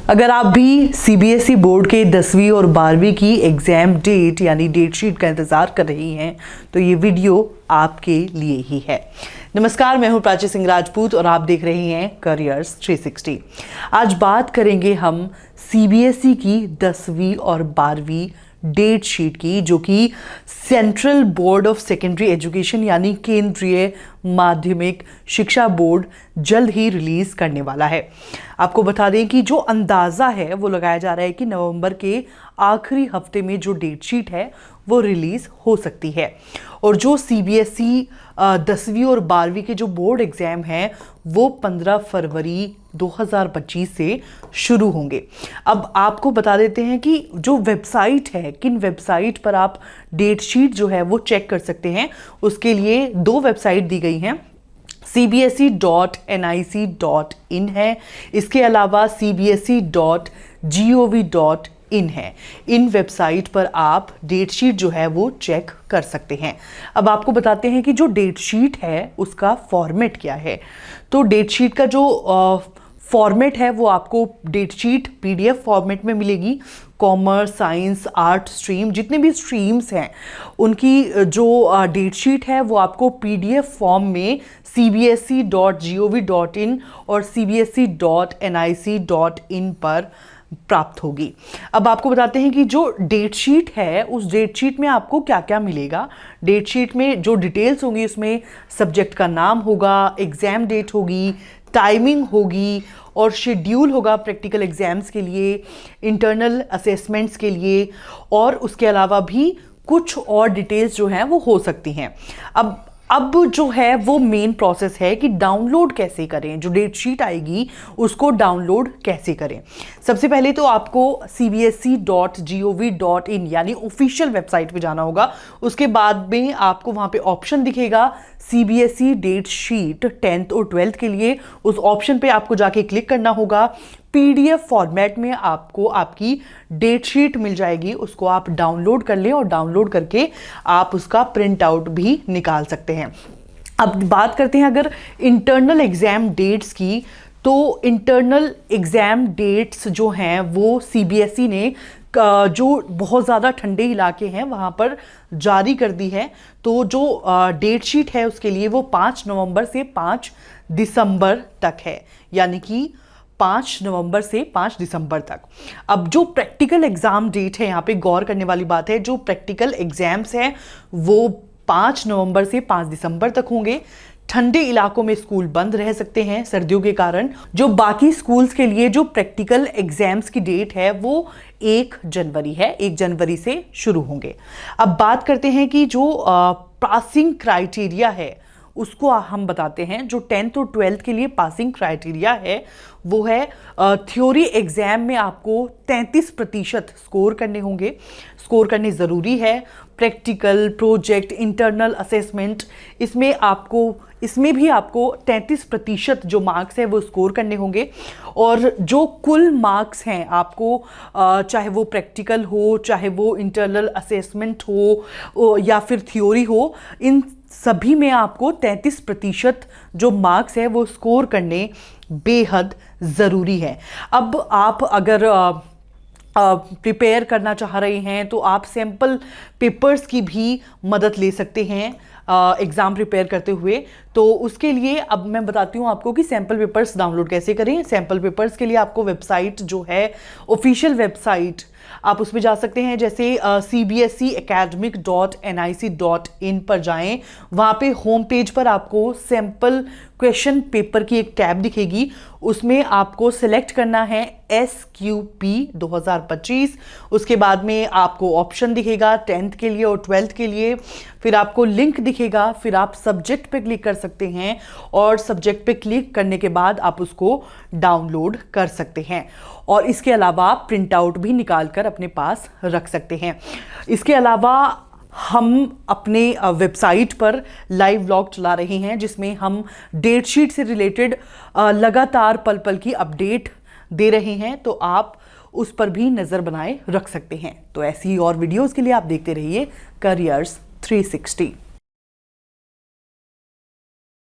अगर आप भी सीबीएसई बोर्ड के 10वीं और 12वीं की एग्ज़ाम डेट यानी डेट शीट का इंतज़ार कर रही हैं तो ये वीडियो आपके लिए ही है। नमस्कार, मैं हूं प्राची सिंह राजपूत और आप देख रहे हैं करियर्स 360। आज बात करेंगे हम सीबीएसई की 10वीं और 12वीं डेट शीट की, जो कि central board of secondary education यानी केंद्रीय माध्यमिक शिक्षा बोर्ड जल्द ही रिलीज करने वाला है। आपको बता दें कि जो अंदाज़ा है वो लगाया जा रहा है कि नवंबर के आखिरी हफ्ते में जो डेट शीट है वो रिलीज हो सकती है। और जो सीबीएसई 10वीं और 12वीं के जो बोर्ड एग्जाम हैं वो 15 फरवरी 2025 से शुरू होंगे। अब आपको बता देते हैं कि जो वेबसाइट है, किन वेबसाइट पर आप डेट शीट जो है वो चेक कर सकते हैं। उसके लिए दो वेबसाइट दी गई हैं, cbse.nic.in है, इसके अलावा cbse.gov.in है। इन वेबसाइट पर आप डेट शीट जो है वो चेक कर सकते हैं। अब आपको बताते हैं कि जो डेट शीट है उसका फॉर्मेट क्या है। तो डेट शीट का जो फॉर्मेट है वो आपको डेट शीट पीडीएफ फॉर्मेट में मिलेगी। कॉमर्स, साइंस, आर्ट स्ट्रीम, जितने भी स्ट्रीम्स हैं उनकी जो डेट शीट है वो आपको पीडीएफ फॉर्म में cbse.gov.in और cbse.nic.in पर प्राप्त होगी। अब आपको बताते हैं कि जो डेट शीट है उस डेट शीट में आपको क्या क्या मिलेगा। डेट शीट में जो डिटेल्स होंगी उसमें सब्जेक्ट का नाम होगा, एग्जाम डेट होगी, टाइमिंग होगी और शेड्यूल होगा प्रैक्टिकल एग्जाम्स के लिए, इंटरनल असेसमेंट्स के लिए, और उसके अलावा भी कुछ और डिटेल्स जो हैं वो हो सकती हैं। अब जो है वो मेन प्रोसेस है कि डाउनलोड कैसे करें, जो डेट शीट आएगी उसको डाउनलोड कैसे करें। सबसे पहले तो आपको cbse.gov.in यानी ऑफिशियल वेबसाइट पे जाना होगा। उसके बाद में आपको वहाँ पे ऑप्शन दिखेगा सीबीएसई डेट शीट 10th और 12th के लिए। उस ऑप्शन पे आपको जाके क्लिक करना होगा। पीडीएफ फॉर्मेट में आपको आपकी डेट शीट मिल जाएगी, उसको आप डाउनलोड कर लें और डाउनलोड करके आप उसका प्रिंट आउट भी निकाल सकते हैं। अब बात करते हैं अगर इंटरनल एग्जाम डेट्स की, तो इंटरनल एग्जाम डेट्स जो हैं वो सीबीएसई ने जो बहुत ज़्यादा ठंडे इलाके हैं वहाँ पर जारी कर दी है। तो जो डेट शीट है उसके लिए वो 5 नवंबर से 5 दिसंबर तक है, यानी कि 5 नवंबर से 5 दिसंबर तक। अब जो प्रैक्टिकल एग्जाम डेट है, यहाँ पे गौर करने वाली बात है, जो प्रैक्टिकल एग्जाम्स हैं वो 5 नवंबर से 5 दिसंबर तक होंगे। ठंडे इलाकों में स्कूल बंद रह सकते हैं सर्दियों के कारण। जो बाकी स्कूल्स के लिए जो प्रैक्टिकल एग्जाम्स की डेट है वो 1 जनवरी है, 1 जनवरी से शुरू होंगे। अब बात करते हैं कि जो पासिंग क्राइटेरिया है उसको हम बताते हैं। जो 10th और 12th के लिए पासिंग क्राइटेरिया है वो है थ्योरी एग्जाम में आपको 33% स्कोर करने होंगे, स्कोर करने ज़रूरी है। प्रैक्टिकल, प्रोजेक्ट, इंटरनल असेसमेंट, इसमें भी आपको 33% जो मार्क्स है वो स्कोर करने होंगे। और जो कुल मार्क्स हैं आपको, चाहे वो प्रैक्टिकल हो, चाहे वो इंटरनल असेसमेंट हो या फिर थ्योरी हो, इन सभी में आपको 33% जो मार्क्स है वो स्कोर करने बेहद ज़रूरी है। अब आप अगर प्रिपेयर करना चाह रहे हैं तो आप सैम्पल पेपर्स की भी मदद ले सकते हैं एग्ज़ाम प्रिपेयर करते हुए। तो उसके लिए अब मैं बताती हूँ आपको कि सैम्पल पेपर्स डाउनलोड कैसे करें। सैम्पल पेपर्स के लिए आपको वेबसाइट जो है ऑफिशियल वेबसाइट, आप उसमें जा सकते हैं। जैसे cbseacademic.nic.in पर जाएं, वहाँ पे होम पेज पर आपको सैम्पल क्वेश्चन पेपर की एक टैब दिखेगी। उसमें आपको सिलेक्ट करना है SQP 2025। उसके बाद में आपको ऑप्शन दिखेगा 10th के लिए और 12th के लिए। फिर आपको लिंक दिखेगा, फिर आप सब्जेक्ट पे क्लिक कर सकते हैं और सब्जेक्ट पे क्लिक करने के बाद आप उसको डाउनलोड कर सकते हैं। और इसके अलावा आप प्रिंट आउट भी निकाल कर अपने पास रख सकते हैं। इसके अलावा हम अपने वेबसाइट पर लाइव व्लॉग चला रहे हैं जिसमें हम डेट शीट से रिलेटेड लगातार पल पल की अपडेट दे रहे हैं, तो आप उस पर भी नज़र बनाए रख सकते हैं। तो ऐसी और वीडियोस के लिए आप देखते रहिए करियर्स 360।